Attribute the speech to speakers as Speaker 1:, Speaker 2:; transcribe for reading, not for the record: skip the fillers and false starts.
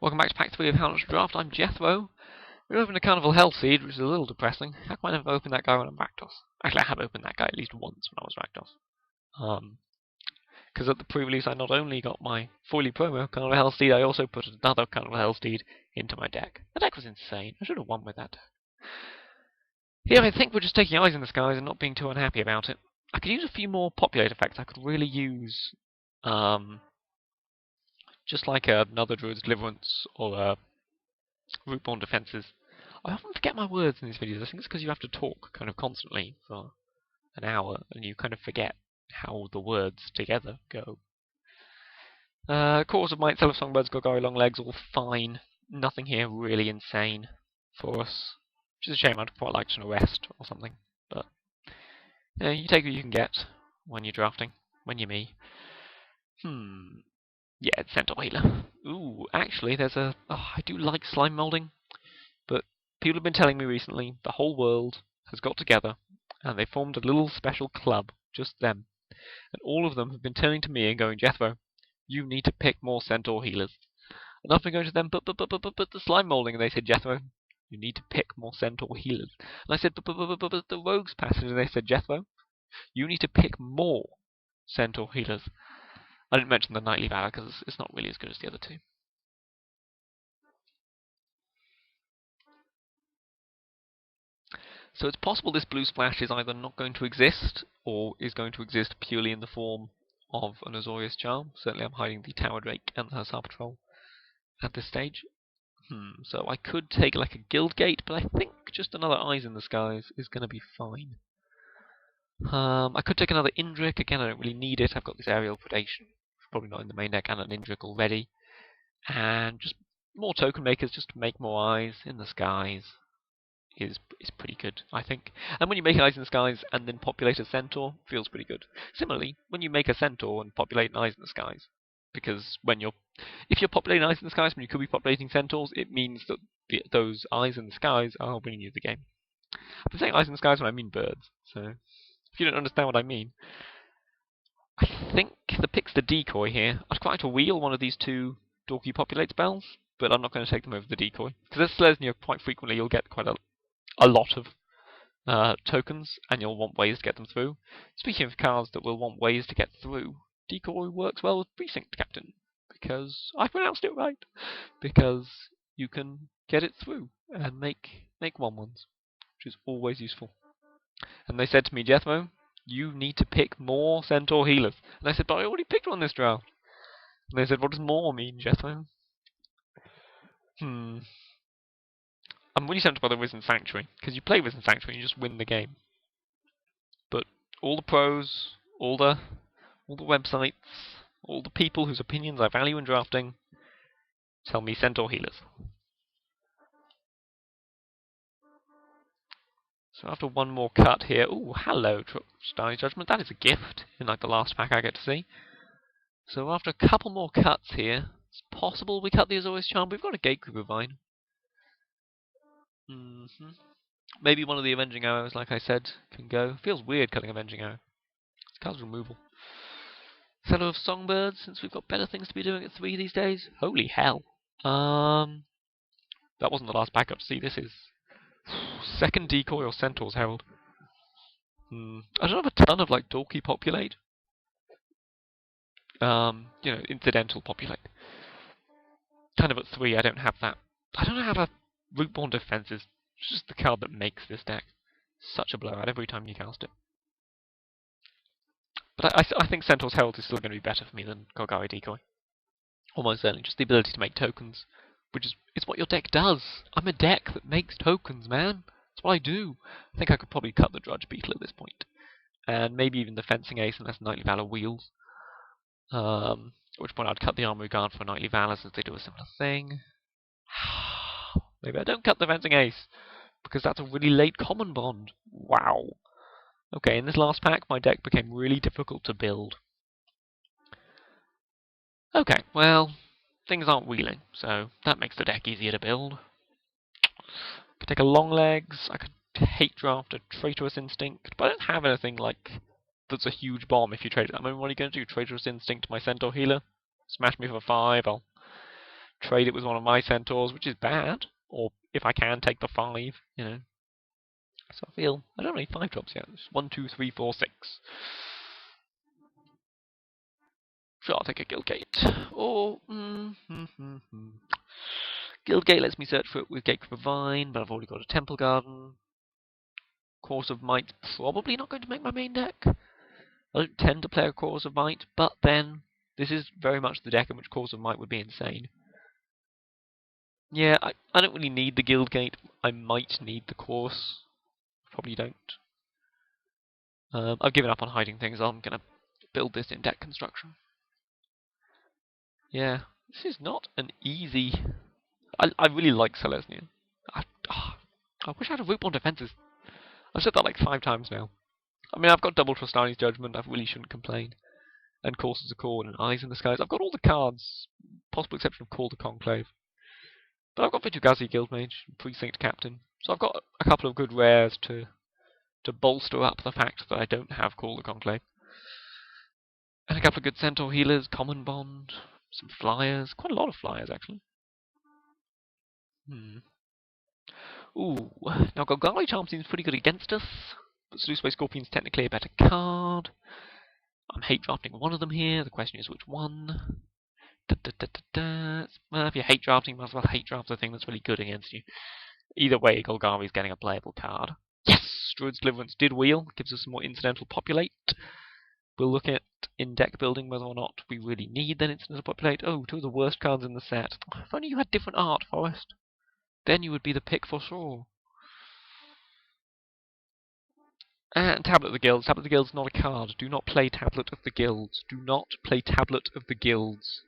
Speaker 1: Welcome back to Pack 3 of RtR Draft. I'm Jethro. We opened a Carnival Hell Seed, which is a little depressing. How come I never opened that guy when I'm Rakdos? Actually, I have opened that guy at least once when I was Rakdos. Because at the pre-release I not only got my foily promo Carnival Hell Seed, I also put another Carnival Hell Seed into my deck. The deck was insane. I should have won with that deck. Here I think we're just taking Eyes in the Skies and not being too unhappy about it. I could use a few more populate effects. I could really use just like another Druid's Deliverance or Rootborn Defenses. I often forget my words in these videos. I think it's because you have to talk kind of constantly for an hour and you kind of forget how the words together go. Cause of Might, Cell of Songbirds, Golgari, Long Legs, all fine. Nothing here really insane for us. Which is a shame. I'd quite like to rest or something. But yeah, you take what you can get when you're drafting, when you're me. Yeah, it's Centaur Healer. Ooh, actually, there's a... Oh, I do like slime molding, but people have been telling me recently the whole world has got together and they formed a little special club, just them. And all of them have been turning to me and going, Jethro, you need to pick more Centaur Healers. And I've been going to them, but the slime molding, and they said, Jethro, you need to pick more Centaur Healers. And I said, but the Rogues Passage, and they said, Jethro, you need to pick more Centaur Healers. I didn't mention the Nightly Valor because it's not really as good as the other two. So it's possible this blue splash is either not going to exist or is going to exist purely in the form of an Azorius Charm. Certainly I'm hiding the Tower Drake and the Hussar Patrol at this stage. So I could take like a Guild Gate, but I think just another Eyes in the Skies is going to be fine. I could take another Indrik. Again, I don't really need it. I've got this Aerial Predation. Probably not in the main deck, and an Indrik already. And just more token makers just to make more Eyes in the Skies is pretty good, I think. And when you make Eyes in the Skies and then populate a Centaur, feels pretty good. Similarly, when you make a Centaur and populate Eyes in the Skies, because if you're populating Eyes in the Skies when you could be populating Centaurs, it means that those Eyes in the Skies are winning you the game. I've been saying Eyes in the Skies when I mean birds, so if you don't understand what I mean. I think the pick's the decoy here. I'd quite like to wheel one of these two Dorky Populate spells, but I'm not going to take them over the decoy. Because as Selesnya, quite frequently you'll get quite a lot of tokens, and you'll want ways to get them through. Speaking of cards that will want ways to get through, Decoy works well with Precinct Captain, because I pronounced it right. Because you can get it through and make 1/1s, which is always useful. And they said to me, Jethro, you need to pick more Centaur Healers. And I said, but I already picked one this draft. And they said, what does more mean, Jethro? I'm really tempted by the Risen Sanctuary, because you play Risen Sanctuary and you just win the game. But all the pros, all the websites, all the people whose opinions I value in drafting tell me Centaur Healers. So after one more cut here, ooh, hello, Starry Judgment. That is a gift in like the last pack I get to see. So after a couple more cuts here, it's possible we cut the Azorius Charm. We've got a Gatekeeper Vine. Maybe one of the Avenging Arrows, like I said, can go. Feels weird cutting Avenging Arrow. It's card's removal. Fellow of Songbirds, since we've got better things to be doing at 3 these days. Holy hell. That wasn't the last backup. See, this is second Decoy or Centaur's Herald. I don't have a ton of like Dorky Populate. Incidental Populate. Kind of at 3, I don't have that. I don't have a Rootborn Defenses. It's just the card that makes this deck such a blowout every time you cast it. But I think Centaur's Herald is still going to be better for me than Golgari Decoy. Almost certainly. Just the ability to make tokens, which is what your deck does. I'm a deck that makes tokens, man. That's what I do. I think I could probably cut the Drudge Beetle at this point. And maybe even the Fencing Ace unless Nightly Valor wheels. At which point I'd cut the Armory Guard for Nightly Valor since they do a similar thing. Maybe I don't cut the Fencing Ace, because that's a really late common bond. Wow. Okay, in this last pack, my deck became really difficult to build. Okay, well, things aren't wheeling, so that makes the deck easier to build. I could take a Long Legs, I could hate draft a Traitorous Instinct, but I don't have anything like that's a huge bomb if you trade it. I mean, what are you going to do? Traitorous Instinct my Centaur Healer? Smash me for 5, I'll trade it with one of my centaurs, which is bad. Or if I can, take the 5, you know. So I feel I don't have any 5 drops yet. It's 1, 2, 3, 4, 6. Sure, I'll take a Guildgate. Or Guildgate lets me search for it with Gatecraft Vine, but I've already got a Temple Garden. Course of Might probably not going to make my main deck. I don't tend to play a Course of Might, but then this is very much the deck in which Course of Might would be insane. Yeah, I don't really need the Guildgate. I might need the Course. Probably don't. I've given up on hiding things. I'm going to build this in deck construction. Yeah, this is not an easy... I really like Selesnya. I wish I had a Rootborn Defenses. I've said that like 5 times now. I mean, I've got double Trostani's Judgment. I really shouldn't complain. And Courses of Corn and Eyes in the Skies. I've got all the cards, possible exception of Call to Conclave. But I've got Vitu-Ghazi Guildmage, Precinct Captain. So I've got a couple of good rares to bolster up the fact that I don't have Call to Conclave. And a couple of good Centaur Healers, Common Bond, some Flyers. Quite a lot of Flyers, actually. Ooh, now Golgari Charm seems pretty good against us, but Sluice Way Scorpion's technically a better card. I'm hate drafting one of them here, the question is which one. Well, if you hate drafting, you might as well hate draft the thing that's really good against you. Either way, Golgari's getting a playable card. Yes! Druid's Deliverance did wheel, gives us some more incidental populate. We'll look at in deck building whether or not we really need that incidental populate. Oh, 2 of the worst cards in the set. If only you had different art, Forest. Then you would be the pick for sure. And Tablet of the Guilds. Tablet of the Guilds is not a card. Do not play Tablet of the Guilds. Do not play Tablet of the Guilds.